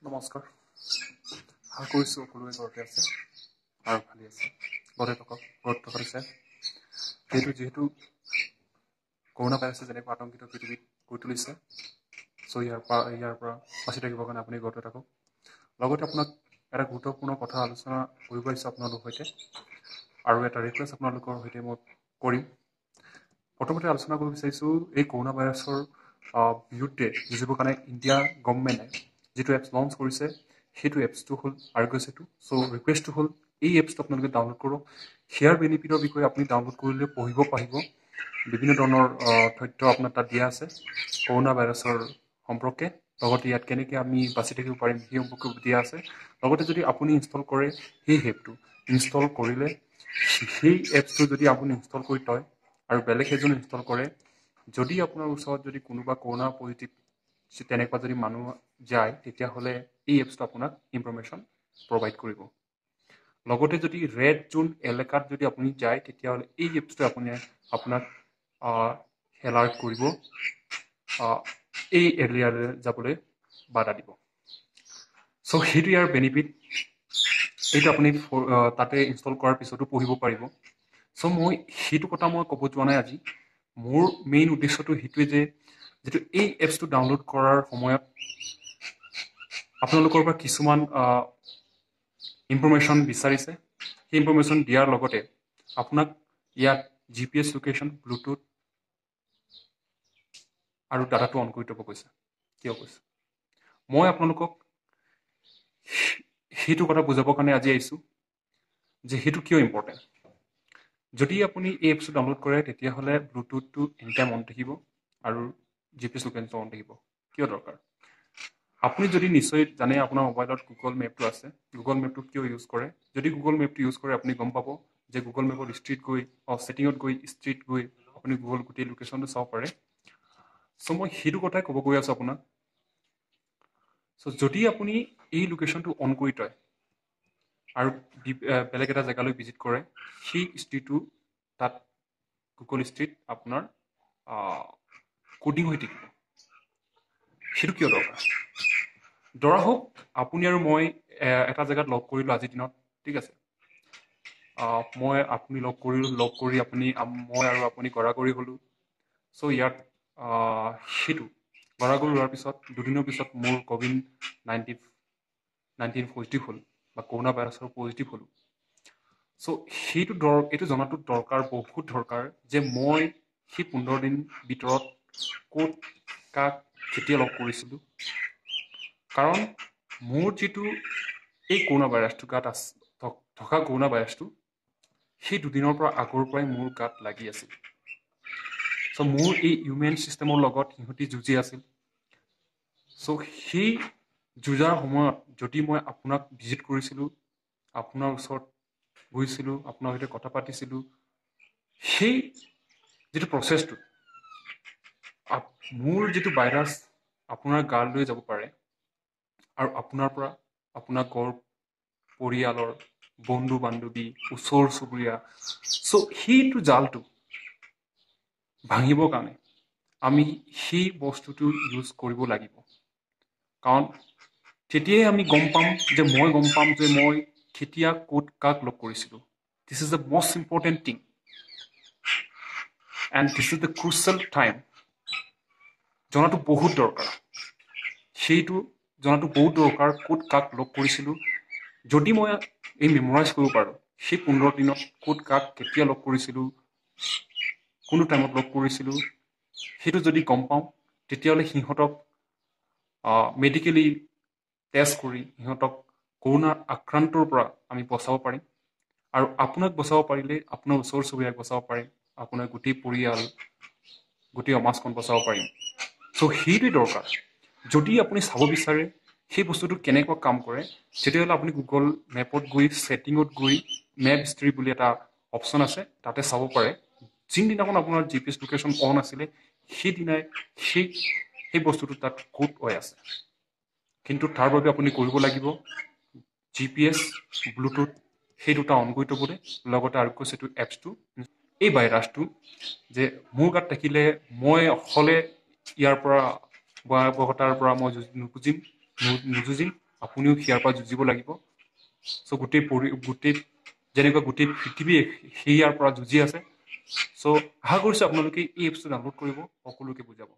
নমস্কাৰ। আশা কৰিছোঁ সকলোৱে ঘৰতে আছে আৰু ভালে আছে। ঘৰতে থকা দিছে। যিহেতু কৰোণা ভাইৰাছে যেনেকৈ আতংকিত পৃথিৱীত কৰি তুলিছে, চ' ইয়াৰ পৰা বাচি থাকিবৰ কাৰণে আপুনি ঘৰতে থাকক। লগতে আপোনাক এটা গুৰুত্বপূৰ্ণ কথা আলোচনা কৰিব আহিছোঁ আপোনালোকৰ সৈতে, আৰু এটা ৰিকুৱেষ্ট আপোনালোকৰ সৈতে মই কৰিম। প্ৰথমতে আলোচনা কৰিব বিচাৰিছোঁ এই কৰোণা ভাইৰাছৰ বিৰুদ্ধে যুঁজিবৰ কাৰণে ইণ্ডিয়া গভৰ্ণমেণ্টে যিটো এপছ লঞ্চ কৰিছে, সেইটো এপছটো হ'ল আৰোগ্য সেতু। চ' ৰিকুৱেষ্টটো হ'ল এই এপছটো আপোনালোকে ডাউনলোড কৰক। ইয়াৰ বেনিফিটৰ বিষয়ে আপুনি ডাউনলোড কৰিলে পঢ়িব পাৰিব। বিভিন্ন ধৰণৰ তথ্য আপোনাৰ তাত দিয়া আছে কৰোণা ভাইৰাছৰ সম্পৰ্কে। লগতে ইয়াত কেনেকৈ আমি বাচি থাকিব পাৰিম সেই সম্পৰ্কে দিয়া আছে। লগতে যদি আপুনি ইনষ্টল কৰে সেই এপটো, ইনষ্টল কৰিলে সেই এপছটো যদি আপুনি ইনষ্টল কৰি থয় আৰু বেলেগ এজন ইনষ্টল কৰে, যদি আপোনাৰ ওচৰত যদি কোনোবা কৰোণা পজিটিভ তেনেকুৱা যদি মানুহ যায়, তেতিয়াহ'লে এই এপছটো আপোনাক ইনফৰমেশ্যন প্ৰভাইড কৰিব। লগতে যদি ৰেড জোন এলেকাত যদি আপুনি যায়, তেতিয়াহ'লে এই এপছটোৱে আপোনাক এলাৰ্ট কৰিব, এই এৰিয়ালৈ যাবলৈ বাধা দিব। চ' সেইটো ইয়াৰ বেনিফিট। এইটো আপুনি তাতে ইনষ্টল কৰাৰ পিছতো পঢ়িব পাৰিব। চ' মই সেইটো কথা মই ক'ব যোৱা নাই আজি। মোৰ মেইন উদ্দেশ্যটো সেইটোৱে যে যিটো এই এপছটো ডাউনলোড কৰাৰ সময়ত আপোনালোকৰ পৰা কিছুমান ইনফৰমেশ্যন বিচাৰিছে। সেই ইনফৰমেশ্যন দিয়াৰ লগতে আপোনাক ইয়াত GPS লোকেশ্যন, ব্লুটুথ আৰু ডাটাটো অন কৰি থ'ব কৈছে। কিয় কৈছে? মই আপোনালোকক সেইটো কথা বুজাবৰ কাৰণে আজি আহিছোঁ যে সেইটো কিয় ইম্পৰ্টেণ্ট। যদি আপুনি এই এপছটো ডাউনলোড কৰে, তেতিয়াহ'লে ব্লুটুথটো এনিটাইম অন থাকিব আৰু GPS লোকেশ্যনটো অন থাকিব। কিয় দৰকাৰ? আপুনি যদি নিশ্চয় জানে আপোনাৰ মোবাইলত গুগল মেপটো আছে। গুগল মেপটো কিয় ইউজ কৰে? যদি গুগল মেপটো ইউজ কৰে, আপুনি গম পাব যে গুগল মেপত ছেটিঙত গৈ ষ্ট্ৰীট গৈ আপুনি গুগল গোটেই লোকেশ্যনটো চাব পাৰে। চ' মই সেইটো কথাই ক'ব গৈ আছোঁ আপোনাক। চ' যদি আপুনি এই লোকেশ্যনটো অন কৰি থয় আৰু বেলেগ এটা জেগালৈ ভিজিট কৰে, সেই ষ্ট্ৰীটটো তাত গুগল ষ্ট্ৰীট আপোনাৰ কোডিং হৈ থাকিব। সেইটো কিয় দৰকাৰ? ধৰা হওক আপুনি আৰু মই এটা জেগাত লগ কৰিলোঁ আজিৰ দিনত, ঠিক আছে। আপুনি লগ কৰি মই আৰু আপুনি গৰাগৰি হ'লোঁ। চ' ইয়াত সেইটো গৰাগৰি হোৱাৰ পিছত দুদিনৰ পিছত মোৰ COVID-19 পজিটিভ হ'ল বা কৰোণা ভাইৰাছৰ পজিটিভ হ'লোঁ। চ' এইটো জনাটো বহুত দৰকাৰ যে মই সেই 15 দিন ভিতৰত ক'ত কাক কেতিয়া লগ কৰিছিলোঁ। কাৰণ মোৰ যিটো এই কৰোণা ভাইৰাছটো গাত থকা কৰোণা ভাইৰাছটো সেই দুদিনৰ পৰা আগৰ পৰাই মোৰ গাত লাগি আছিল। চ' মোৰ এই ইমিউন ছিষ্টেমৰ লগত সিহঁতি যুঁজি আছিল। চ' সেই যুঁজাৰ সময়ত যদি মই আপোনাক ভিজিট কৰিছিলোঁ, আপোনাৰ ওচৰত গৈছিলোঁ, আপোনাৰ সৈতে কথা পাতিছিলোঁ, সেই যিটো প্ৰচেছটো মোৰ যিটো ভাইৰাছ আপোনাৰ গালৈ যাব পাৰে আৰু আপোনাৰ পৰা আপোনাৰ ঘৰ পৰিয়ালৰ বন্ধু বান্ধৱী ওচৰ চুবুৰীয়া, চ' সেইটো জালটো ভাঙিবৰ কাৰণে আমি সেই বস্তুটো ইউজ কৰিব লাগিব। কাৰণ তেতিয়াই আমি গম পাম যে মই কেতিয়া ক'ত কাক লগ কৰিছিলোঁ। This is the most important thing and this is the crucial time. জনাটো বহুত দৰকাৰ। সেইটো জনাটো বহুত দৰকাৰ, ক'ত কাক লগ কৰিছিলোঁ। যদি মই এই মেমৰাইজ কৰিব পাৰোঁ, সেই 15 দিনত ক'ত কাক কেতিয়া লগ কৰিছিলোঁ, কোনো টাইমত লগ কৰিছিলোঁ, সেইটো যদি গম পাওঁ, তেতিয়াহ'লে সিহঁতক মেডিকেলি টেষ্ট কৰি সিহঁতক কৰোণা আক্ৰান্তৰ পৰা আমি বচাব পাৰিম। আৰু আপোনাক বচাব পাৰিলে আপোনাৰ ওচৰ চুবুৰীয়াক বচাব পাৰিম, আপোনাৰ গোটেই পৰিয়াল, গোটেই সমাজখন বচাব পাৰিম। চ' সেইটোৱে দৰকাৰ। যদি আপুনি চাব বিচাৰে সেই বস্তুটো কেনেকুৱা কাম কৰে, তেতিয়াহ'লে আপুনি গুগল মেপত গৈ ছেটিঙত গৈ মেপ হিষ্ট্ৰী বুলি এটা অপশ্যন আছে, তাতে চাব পাৰে। যিদিনাখন আপোনাৰ GPS লোকেশ্যন অন আছিলে, সেইদিনাই সেই বস্তুটো তাত ক'ত হৈ আছে। কিন্তু তাৰ বাবে আপুনি কৰিব লাগিব GPS, ব্লুটুথ সেই দুটা অন কৰি থ'বলৈ, লগতে আৰোগ্য সেতু এপছটো। এই ভাইৰাছটো যে মোৰ গাত থাকিলে মই অকলে ইয়াৰ পৰা ভয়াৱহতাৰ পৰা মই নুযুঁজিম। আপুনিও সেয়াৰ পৰা যুঁজিব লাগিব। চ' গোটেই যেনেকুৱা গোটেই পৃথিৱী সেয়াৰ পৰা যুঁজি আছে। চ' আশা কৰিছোঁ আপোনালোকে এই এপছটো ডাউনলোড কৰিব, সকলোকে বুজাব।